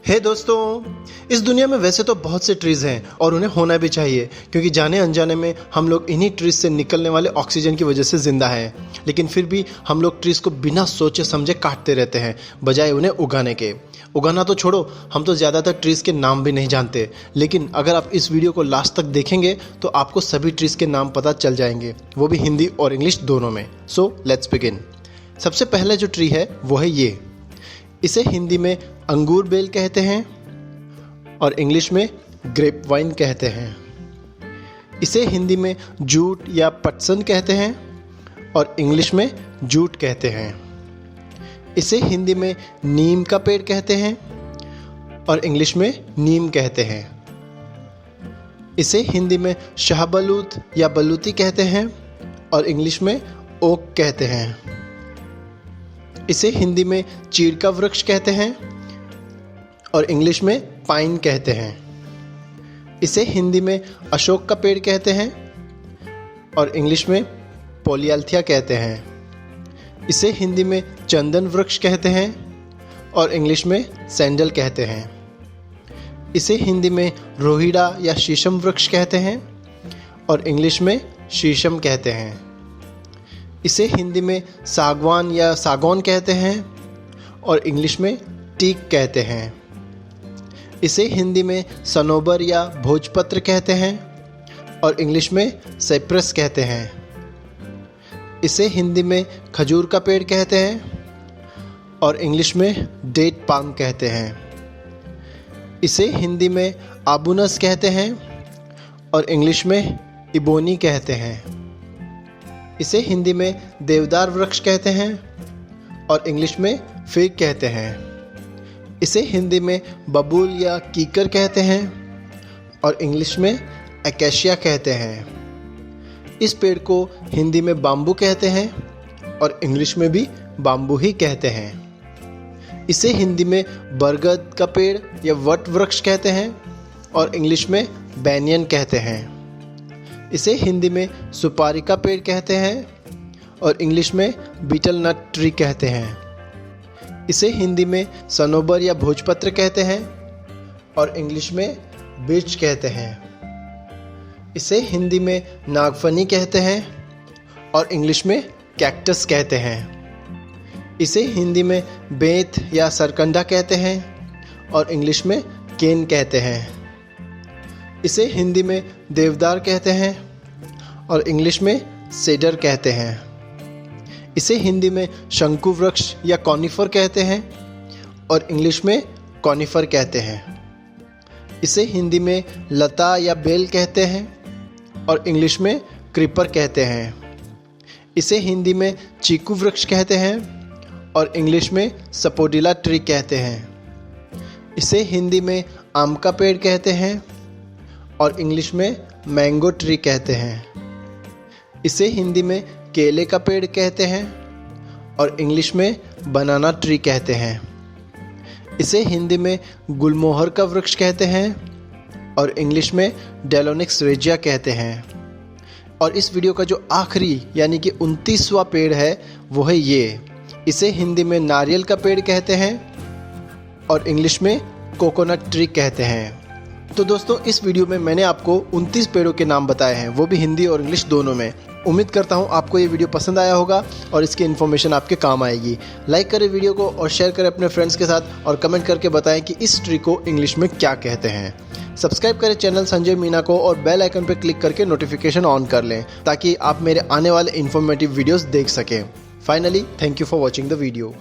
हे दोस्तों, इस दुनिया में वैसे तो बहुत से ट्रीज़ हैं और उन्हें होना भी चाहिए, क्योंकि जाने अनजाने में हम लोग इन्हीं ट्रीज़ से निकलने वाले ऑक्सीजन की वजह से ज़िंदा हैं। लेकिन फिर भी हम लोग ट्रीज़ को बिना सोचे समझे काटते रहते हैं, बजाय उन्हें उगाने के। उगाना तो छोड़ो, हम तो ज़्यादातर ट्रीज़ के नाम भी नहीं जानते। लेकिन अगर आप इस वीडियो को लास्ट तक देखेंगे तो आपको सभी ट्रीज़ के नाम पता चल जाएंगे, वो भी हिंदी और इंग्लिश दोनों में। So let's begin. सबसे पहले जो ट्री है वो है ये। इसे हिंदी में अंगूर बेल कहते हैं और इंग्लिश में ग्रेप वाइन कहते हैं। इसे हिंदी में जूट या पटसन कहते हैं और इंग्लिश में जूट कहते हैं। इसे हिंदी में नीम का पेड़ कहते हैं और इंग्लिश में नीम कहते हैं। इसे हिंदी में शाहबलूत या बलूती कहते हैं और इंग्लिश में ओक कहते हैं। इसे हिंदी में चीड़ का वृक्ष कहते हैं और इंग्लिश में पाइन कहते हैं। इसे हिंदी में अशोक का पेड़ कहते हैं और इंग्लिश में पोलियाल्थिया कहते हैं। इसे हिंदी में चंदन वृक्ष कहते हैं और इंग्लिश में सैंडल कहते हैं। इसे हिंदी में रोहिड़ा या शीशम वृक्ष कहते हैं और इंग्लिश में शीशम कहते हैं। इसे हिंदी में सागवान या सागौन कहते हैं और इंग्लिश में टीक कहते हैं। इसे हिंदी में सनोबर या भोजपत्र कहते हैं और इंग्लिश में साइप्रस कहते हैं। इसे हिंदी में खजूर का पेड़ कहते हैं और इंग्लिश में डेट पाम कहते हैं। इसे हिंदी में आबूनस कहते हैं और इंग्लिश में इबोनी कहते हैं। इसे हिंदी में देवदार वृक्ष कहते हैं और इंग्लिश में फिग कहते हैं। इसे हिंदी में बबूल या कीकर कहते हैं और इंग्लिश में एकेशिया कहते हैं। इस पेड़ को हिंदी में बाम्बू कहते हैं और इंग्लिश में भी बाम्बू ही कहते हैं। इसे हिंदी में बरगद का पेड़ या वट वृक्ष कहते हैं और इंग्लिश में बैनियन कहते हैं। इसे हिंदी में सुपारी का पेड़ कहते हैं और इंग्लिश में बीटल नट ट्री कहते हैं। इसे हिंदी में सनोबर या भोजपत्र कहते हैं और इंग्लिश में बिर्च कहते हैं। इसे हिंदी में नागफनी कहते हैं और इंग्लिश में कैक्टस कहते हैं। इसे हिंदी में बेंत या सरकंडा कहते हैं और इंग्लिश में केन कहते हैं। इसे हिंदी में देवदार कहते हैं और इंग्लिश में सेडर कहते हैं। इसे हिंदी में शंकु वृक्ष या कॉनिफर कहते हैं और इंग्लिश में कॉनिफर कहते हैं। इसे हिंदी में लता या बेल कहते हैं और इंग्लिश में क्रीपर कहते हैं। इसे हिंदी में चीकू वृक्ष कहते हैं और इंग्लिश में सपोडिला ट्री कहते हैं। इसे हिंदी में आम का पेड़ कहते हैं और इंग्लिश में मैंगो ट्री कहते हैं। इसे हिंदी में केले का पेड़ कहते हैं और इंग्लिश में बनाना ट्री कहते हैं। इसे हिंदी में गुलमोहर का वृक्ष कहते हैं और इंग्लिश में डेलोनिक्स रेजिया कहते हैं। और इस वीडियो का जो आखिरी यानी कि 29वां पेड़ है वो है ये। इसे हिंदी में नारियल का पेड़ कहते हैं और इंग्लिश में कोकोनट ट्री कहते हैं। तो दोस्तों, इस वीडियो में मैंने आपको 29 पेड़ों के नाम बताए हैं, वो भी हिंदी और इंग्लिश दोनों में। उम्मीद करता हूँ आपको ये वीडियो पसंद आया होगा और इसकी इन्फॉर्मेशन आपके काम आएगी। लाइक करें वीडियो को और शेयर करें अपने फ्रेंड्स के साथ और कमेंट करके बताएं कि इस ट्री को इंग्लिश में क्या कहते हैं। सब्सक्राइब करें चैनल संजय मीना को और बेल आइकन पर क्लिक करके नोटिफिकेशन ऑन कर लें ताकि आप मेरे आने वाले इन्फॉर्मेटिव वीडियोज़ देख सकें। Finally, thank you for watching the video.